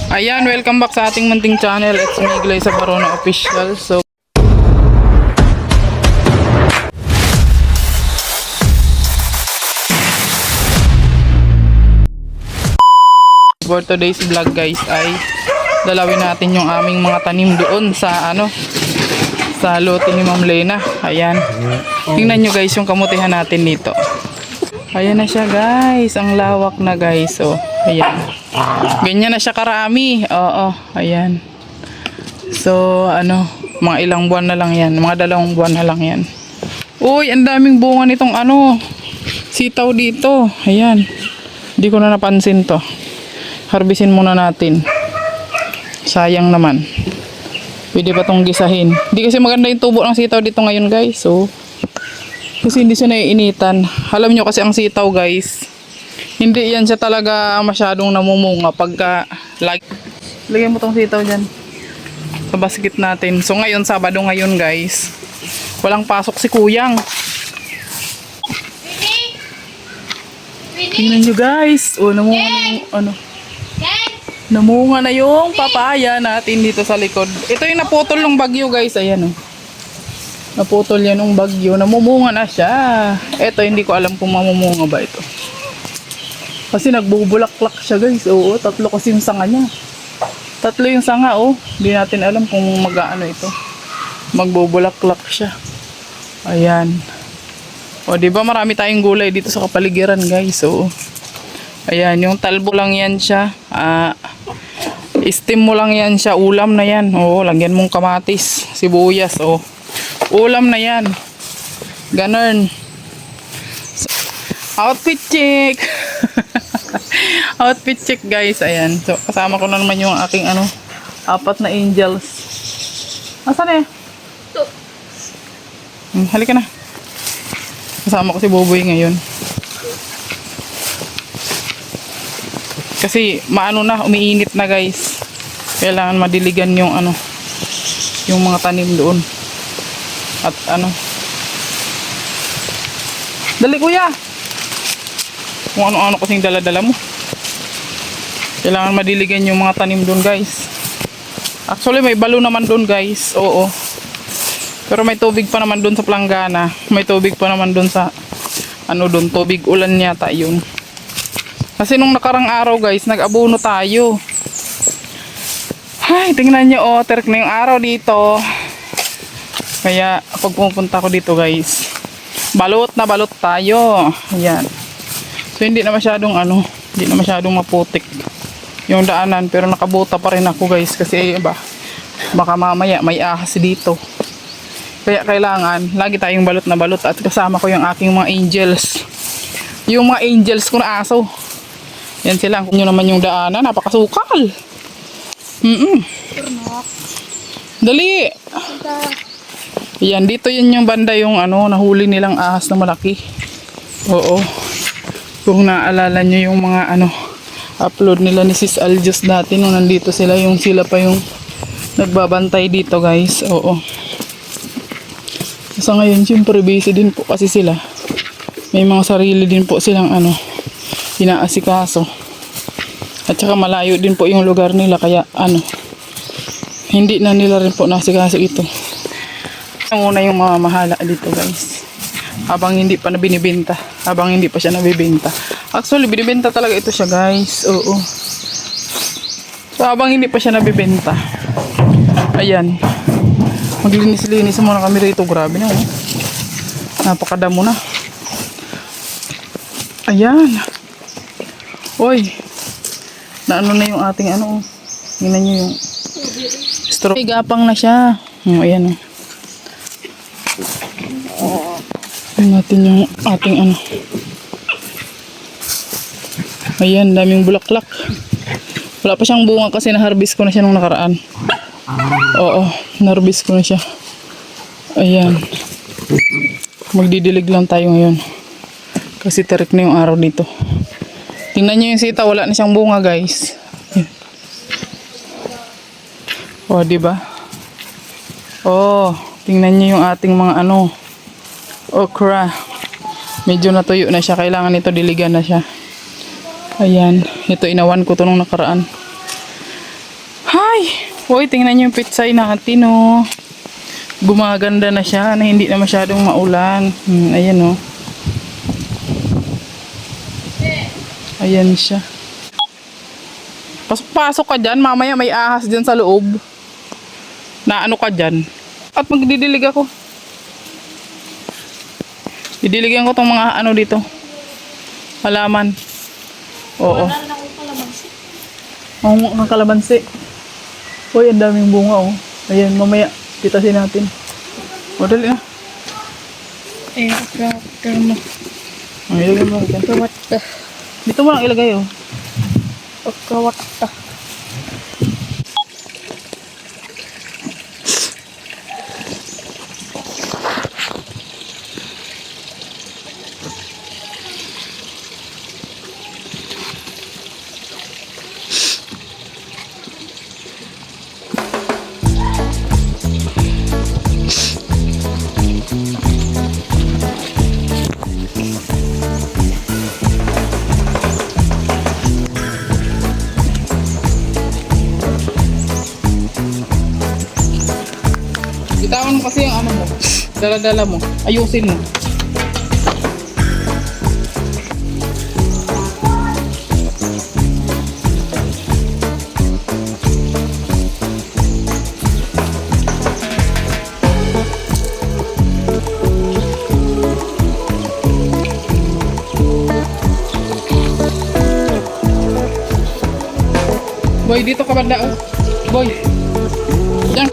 Ayan, welcome back sa ating munting channel. It's me, Glyza Barona Official. So, for today's vlog guys ay dalawin natin yung aming mga tanim doon sa sa lote ni Ma'am Lena. Ayan. Tingnan nyo guys yung kamutihan natin dito. Ayan na siya guys. Ang lawak na guys. Oh, ayan. Ganyan na siya karami. Oo, ayan. So, mga ilang buwan na lang yan. Mga 2 buwan na lang yan. Uy, ang daming bunga nitong sitaw dito. Ayan. Hindi ko na napansin to. Harbisin muna natin. Sayang naman. Pwede pa tong gisahin. Hindi kasi maganda yung tubo ng sitaw dito ngayon guys. So, kasi hindi siya naiinitan. Alam nyo kasi ang sitaw guys, hindi yan siya talaga masyadong namumunga pagka lagyan mo tong sitaw dyan sa basket natin. So ngayon, Sabado ngayon guys, walang pasok si Kuyang. Tingnan nyo guys. Oh, namunga na yung namunga na yung papaya natin dito sa likod. Ito yung naputol ng bagyo guys. Ayan oh. Naputol yan ng bagyo. Namumunga na siya. Ito hindi ko alam kung mamumunga ba ito. Kasi nagbubulaklak siya guys. Oo, 3 kasi yung sanga niya. 3 yung sanga oh. Hindi natin alam kung mag-ano ito. Magbubulaklak siya. Ayan. O, di ba marami tayong gulay dito sa kapaligiran guys. Oo. Ayan, yung talbo lang yan siya. Steam mo lang yan siya. Ulam na yan. Oo, lagyan mong kamatis, sibuyas. Oo. Ulam na yan. Ganun. Outfit check. Outfit check guys. Ayan. So, kasama ko na naman yung aking 4 na angels. Asan eh? Halika na. Kasama ko si Boboy ngayon. Kasi umiinit na guys. Kailangan madiligan yung yung mga tanim doon. At dali kuya. Kung ano-ano kasing dala-dala mo. Kailangan madiligan yung mga tanim doon guys. Actually may balo naman doon guys. Oo. Pero may tubig pa naman doon sa planggana. May tubig pa naman doon sa doon, tubig ulan yata yun. Kasi nung nakarang araw guys, nag-abono tayo. Ay, tingnan nyo oh, terik na yung araw dito. Kaya pag pumunta ko dito guys, balot na balot tayo. Ayan. So hindi na masyadong hindi na masyadong maputik yung daanan, pero nakabuta pa rin ako guys kasi baka mamaya may ahas dito. Kaya kailangan lagi tayong balot na balot at kasama ko yung aking mga angels. Yung mga angels ko na aso. Yan sila. Kung nyo naman yung daanan, napakasukal. Dali. Yan, dito yun yung banda yung nahuli nilang ahas na malaki. Oo. Kung naalala nyo yung mga upload nila ni Sis Aljus dati nung nandito sila pa yung nagbabantay dito guys. Oo. Sa ngayon, syempre busy din po kasi sila. May mga sarili din po silang inaasikaso. At saka malayo din po yung lugar nila kaya hindi na nila rin po nasikaso ito. Ang una yung mamahala dito guys. Habang hindi pa binibenta. Habang hindi pa siya nabibenta. Actually binibenta talaga ito siya guys. Oo. So habang hindi pa siya nabibenta. Ayan. Maglinis-linis muna kami rito. Grabe na oh. Napakadamo na. Ayan. Oy. Na na yung ating Tingnan nyo yung straw. Gapang na siya. Ayan oh. Natin yung ating Ayan, daming bulaklak. Wala pa siyang bunga kasi na-harvest ko na siya nung nakaraan. Oo, na-harvest ko na siya. Ayan. Magdidilig lang tayo ngayon. Kasi tarik na yung araw dito. Tingnan nyo yung sitaw, wala na siyang bunga guys. O, diba? O, tingnan nyo yung ating mga okra. Medyo natuyo na siya. Kailangan ito diligan na siya. Ayan. Ito inawan ko to nung nakaraan. Hoy, tingnan niyo yung pitsay natin, oh. Gumaganda na siya na hindi na masyadong maulan. Ayan, oh. Ayan siya. Pasok ka dyan. Mamaya may ahas dyan sa loob. Na ano ka dyan. At magdidilig ako. Didiligan ko tong mga ano dito. Halaman. Oo. Wala na akong kalamansi. Oo, ang kalamansi. Uy, ang daming bunga, oh. Ayan, mamaya. Pitasin natin. O, dali na. Eh, tractor mo. Ang ilagay mo dyan. Kawatta. Dito mo lang ilagay, oh. Kawatta. Bitawan mo kasi yung ano mo. Dala-dala mo. Ayusin mo. Boy, dito ka banda, oh. Boy. Diyan.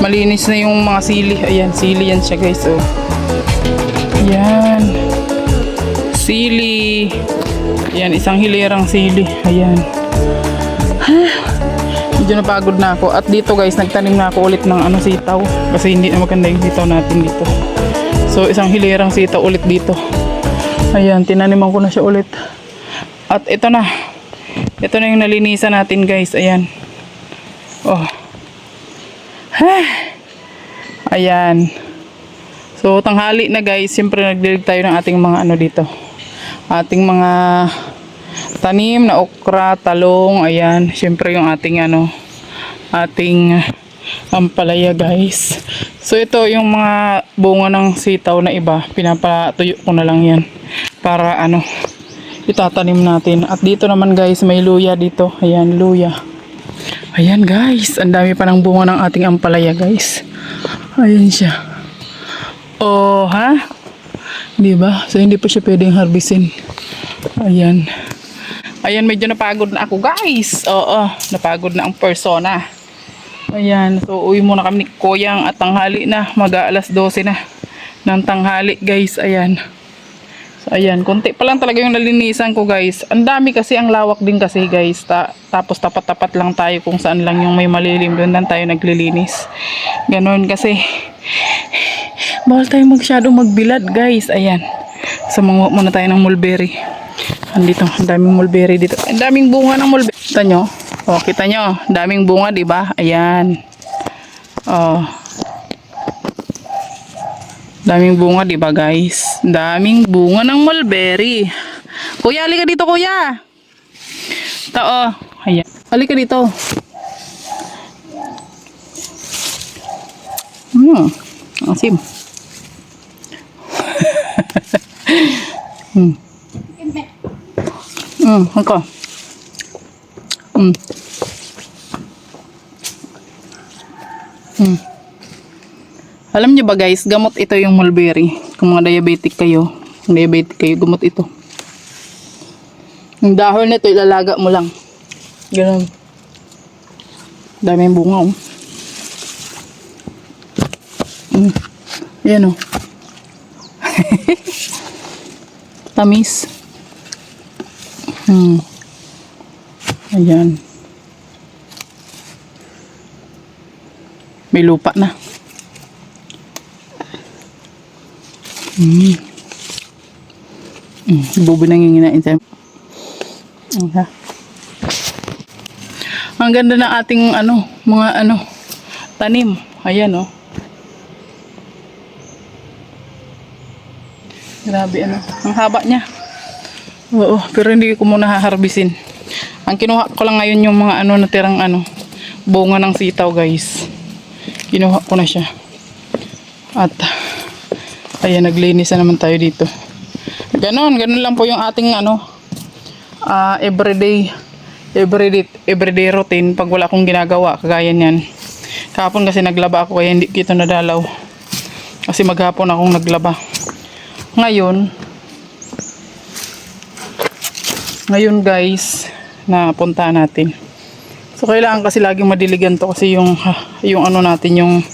Malinis na yung mga sili. Ayan, sili yan siya guys. Oh. Ayan. Sili. Ayan, isang hilirang sili. Ayan. Medyo napagod na ako. At dito guys, nagtanim na ako ulit ng sitaw. Kasi hindi na maganda yung sitaw natin dito. So, isang hilirang sitaw ulit dito. Ayan, tinaniman ko na siya ulit. At ito na. Ito na yung nalinisan natin guys. Ayan. Oh. Ayan. So, tanghali na guys. Siyempre nagdilig tayo ng ating mga dito. Ating mga tanim na okra, talong. Ayan. Siyempre yung ating ating ampalaya guys. So, ito yung mga bunga ng sitaw na iba. Pinapatuyo ko na lang yan. Para itatanim natin. At dito naman guys, may luya dito. Ayan, luya. Ayan guys, ang dami pa ng bunga ng ating ampalaya guys. Ayan siya. Oh, ha? Diba? So, hindi pa siya pwedeng harbisin. Ayan. Ayan, medyo napagod na ako guys. Oo, napagod na ang persona. Ayan, so uwi muna kami ni Koyang at tanghali na. Mag-aalas 12 na ng tanghali guys. Ayan. Ayan, konti pa lang talaga yung nalinisan ko guys. Ang dami kasi, ang lawak din kasi guys. Tapos tapat-tapat lang tayo kung saan lang yung may malilim. Doon lang tayo naglilinis. Ganon kasi. Bawal tayo masyadong magbilad guys. Ayan. Sumanguha muna tayo ng mulberry. Andito, ang daming mulberry dito. Ang daming bunga ng mulberry. Kita nyo? O, kita nyo? Ang daming bunga, diba? Ayan. O. Daming bunga, di ba guys? Daming bunga ng mulberry. Kuya, halika dito, kuya. Ito, oh. Ayan. Halika dito. Asim. Ako. Alam niyo ba guys, gamot ito yung mulberry. Kung mga diabetic kayo, gamot ito. Yung dahon nito, ilalaga mo lang. Ganun. Daming bunga, oh. Yan, oh. Tamis. Ayan. May lupa na. Bubo nanginginain tayo. Ang ganda ng ating mga tanim. Ayan, oh. Grabe, ang haba niya. Oo, pero hindi ko muna haharbisin. Ang kinuha ko lang ngayon yung mga natirang bunga ng sitaw guys. Kinuha ko na siya. At ayan, naglinis na naman tayo dito. Ganon lang po yung ating everyday routine pag wala akong ginagawa, kagaya niyan. Kahapon kasi naglaba ako kaya hindi kita nadalaw. Kasi maghapon akong naglaba. Ngayon guys, napunta natin. So kailangan kasi laging madiligan to kasi yung natin, yung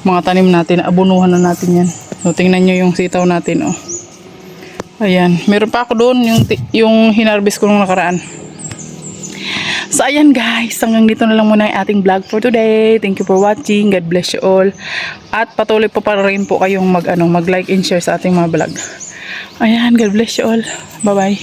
mga tanim natin, abunuhan na natin yan. So tingnan nyo yung sitaw natin, oh. Ayan, meron pa ako doon yung hinarvest ko nung nakaraan. So ayan guys, hanggang dito na lang muna yung ating vlog for today. Thank you for watching. God bless you all. At patuloy pa rin po kayong mag-like and share sa ating mga vlog. Ayan, God bless you all. Bye bye.